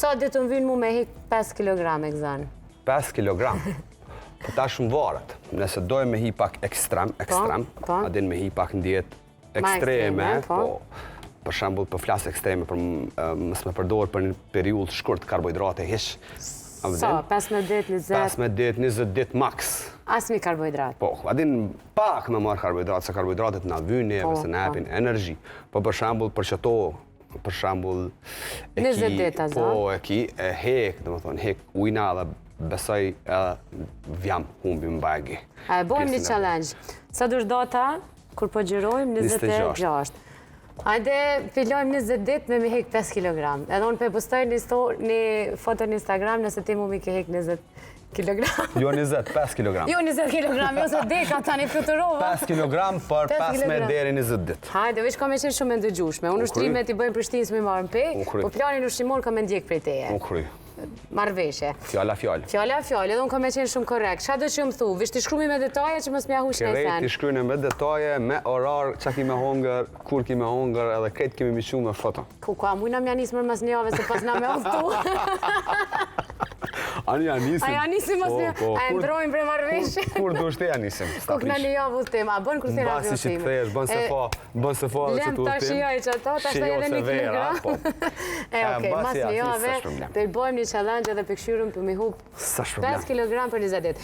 Sa ditë më vynë mu me hik 5 kg e këzanë? 5 kg? Po ta shumë varet. Nëse dojë me hi pak ekstrem, adin me hi pak në dietë ekstreme, po, për shembull për flasë ekstreme, për mos me përdor për një periudhë shkurt karbohidrate hiç. Sa, 15 ditë, 20? 15 ditë, 20 ditë maks. Asmi karbohidrat? Po, adin pak me marë karbohidrat, se karbohidratet na vynë, se na japin energji. Po për shembull për çato, për shembull 20 ditë, po, e hek, domethënë hek ujna dhe besoj vjam humbi më bagi. A e bojmë një challenge. Sa dush data, kur po gjyrojmë 26. Hajde, fillojmë 20 ditë me mi hek 5 kg. Edhe unë pe postoj një foto në Instagram nëse ti mu mi ke hek 20 kg. Jo 20, 5 kg. Jo 20 kg, jo se deka tani fluturova. 5 kg për 15 deri 20 ditë. Hajde, veç ka me qenë shumë e ndëgjushme. Unë ushtrimet i bëjmë Prishtinë s'mi marrën pe, po planin ushtimor ka me ndjek prej teje. U kry. Marrveshje. Fjala fjallë. Fjala fjallë, edhe unë ka me qenë shumë korrekt. Qa do që më thu? Vish t'i shkrumi me detaje që mos m'ja hush në sen? Krejt t'i shkrujnë me detaje, me orar, qa ki me hongër, kur ki me hongër, edhe krejt kemi miqu me foto. Kuka, mujna m'ja nisë mërë mas një jave se pas na me oftu. Ani ja nisim. A ja nisim mas një, a e ndrojmë bre marrveshje? Kur do shte ja nisim? Kuk në një javë udhëtim, a bën kur thera Basi që t'thesh, bën se fa dhe që Lem tash jaj që ato, tash të edhe 1 kilogram. Okej, mas një jave, të i bojmë një challenge edhe për këshyrëm për mi hup 5 kg për 20 ditë.